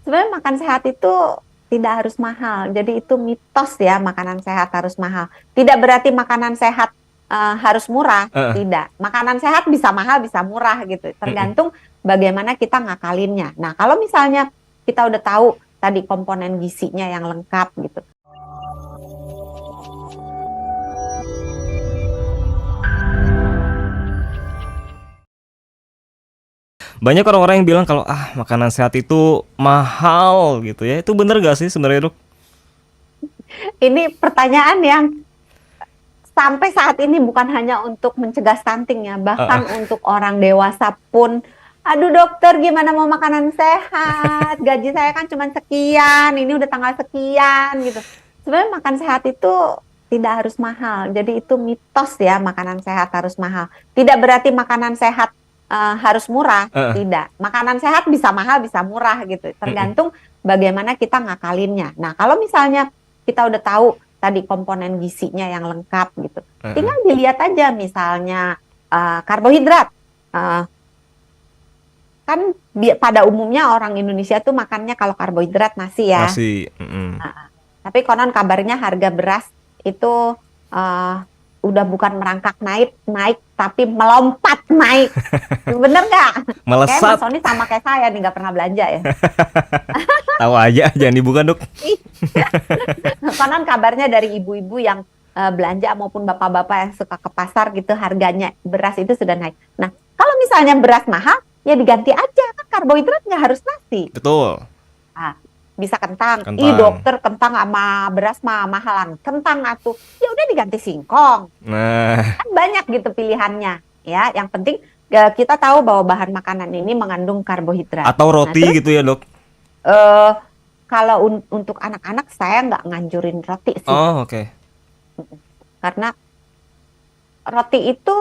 Sebenarnya makan sehat itu tidak harus mahal. Jadi itu mitos ya, makanan sehat harus mahal. Tidak berarti makanan sehat harus murah. Heeh. Tidak. Makanan sehat bisa mahal, bisa murah gitu. Mm-mm. Tergantung bagaimana kita ngakalinnya. Nah, kalau misalnya kita udah tahu tadi komponen gizinya yang lengkap gitu. Banyak orang-orang yang bilang kalau makanan sehat itu mahal gitu ya. Itu bener gak sih sebenarnya, Dok? Ini pertanyaan yang sampai saat ini bukan hanya untuk mencegah stunting ya, Heeh. bahkan untuk orang dewasa pun, aduh dokter gimana mau makanan sehat, gaji saya kan cuma sekian, ini udah tanggal sekian gitu. Sebenarnya makan sehat itu tidak harus mahal, jadi itu mitos ya makanan sehat harus mahal. Tidak berarti makanan sehat harus murah, Heeh. tidak. Makanan sehat bisa mahal, bisa murah gitu, Mm-mm. tergantung bagaimana kita ngakalinnya. Nah kalau misalnya kita udah tahu tadi komponen gizinya yang lengkap gitu. Heeh. Tinggal dilihat aja misalnya karbohidrat. Uh, kan pada umumnya orang Indonesia tuh makannya kalau karbohidrat nasi ya. Nasi. Mm-mm. Tapi konon kabarnya harga beras itu uh, udah bukan merangkak naik, naik tapi melompat naik. Bener nggak? Kayak Mas Melesat. Sony sama kayak saya nih nggak pernah belanja ya. Tahu aja, jangan dibuka, Dok. Konon kabarnya dari ibu-ibu yang belanja maupun bapak-bapak yang suka ke pasar gitu harganya beras itu sudah naik. Nah, kalau misalnya beras mahal, ya diganti aja kan karbohidrat nggak harus nasi. Betul. Ah, bisa kentang. Ih Kentang. dokter kentang sama beras mah mahalan. Kentang atuh. Ya udah diganti singkong. Nah, Kan banyak gitu pilihannya. Ya, yang penting kita tahu bahwa bahan makanan ini mengandung karbohidrat. atau Nah, roti terus gitu ya, Dok. eh kalau untuk anak-anak saya nggak nganjurin roti sih. Oh, oke. Karena roti itu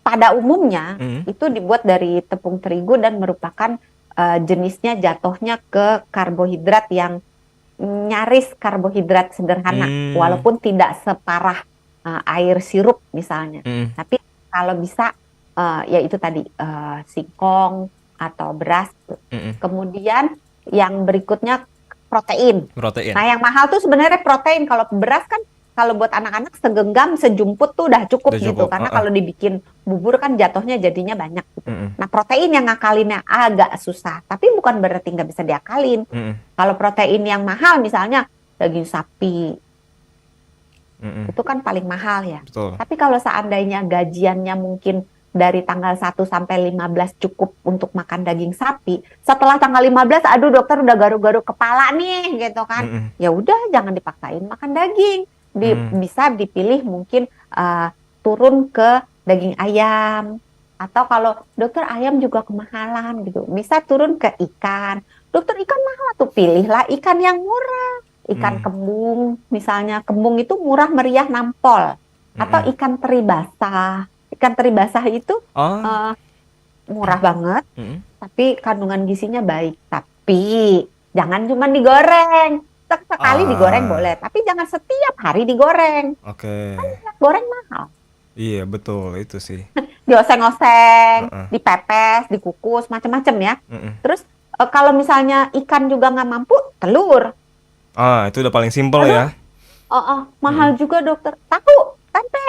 pada umumnya Mm. itu dibuat dari tepung terigu dan merupakan jenisnya jatuhnya ke karbohidrat yang nyaris karbohidrat sederhana, Mm. walaupun tidak separah air sirup misalnya. Mm. Tapi kalau bisa ya itu tadi singkong atau beras. Mm. Kemudian yang berikutnya protein. Protein. Nah, yang mahal tuh sebenarnya protein. Kalau beras kan kalau buat anak-anak segenggam, sejumput tuh udah cukup Udah gitu. cukup. Karena Heeh. kalau dibikin bubur kan jatuhnya jadinya banyak gitu. Mm. Nah, protein yang ngakalinnya agak susah. Tapi bukan berarti nggak bisa diakalin. Mm. Kalau protein yang mahal misalnya daging sapi, Mm. itu kan paling mahal ya. Betul. Tapi kalau seandainya gajiannya mungkin dari tanggal 1 sampai 15 cukup untuk makan daging sapi, setelah tanggal 15, aduh dokter udah garuk-garuk kepala nih gitu kan. Mm. Ya udah jangan dipaksain makan daging. Mm. Bisa dipilih mungkin turun ke daging ayam. Atau kalau dokter ayam juga kemahalan gitu, bisa turun ke ikan. Dokter ikan mahal tuh pilihlah ikan yang murah. Ikan Mm. kembung, misalnya kembung itu murah meriah nampol. Atau Mm. ikan teri basah. Ikan teri basah itu Oh. eh, murah banget, Mm. tapi kandungan gizinya baik. Tapi jangan cuma digoreng. Sekali digoreng boleh, Ah, tapi jangan setiap hari digoreng. oke. Goreng mahal. Iya, betul itu sih. Dioseng-oseng, Heeh. dipepes, dikukus, macam-macam ya. Mm. Terus kalau misalnya ikan juga nggak mampu, telur. Itu udah paling simpel Aduh, ya. mahal Mm. juga dokter. Tahu, tempe,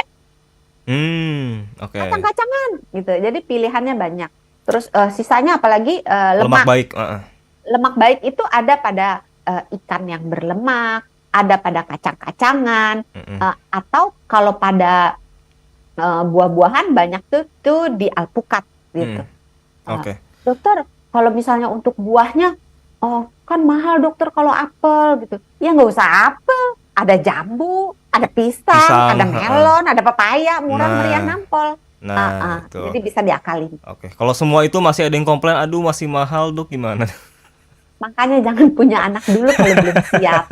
Oke. kacang-kacangan gitu. Jadi pilihannya banyak. Terus sisanya apalagi Lemak lemak. baik. Heeh. Lemak baik itu ada pada ikan yang berlemak, ada pada kacang-kacangan, Mm. atau kalau pada buah-buahan banyak tuh di alpukat gitu. Mm. Eh, Oke. dokter, kalau misalnya untuk buahnya, oh kan mahal dokter kalau apel gitu. Ya nggak usah apel, ada jambu, ada pisang, Pisang. ada Heeh. melon, ada pepaya, murah meriah Nah, nampol. nah itu. Jadi bisa diakalin. Oke. Kalau semua itu masih ada yang komplain, aduh masih mahal, Dok, gimana? Makanya jangan punya anak dulu kalau belum siap.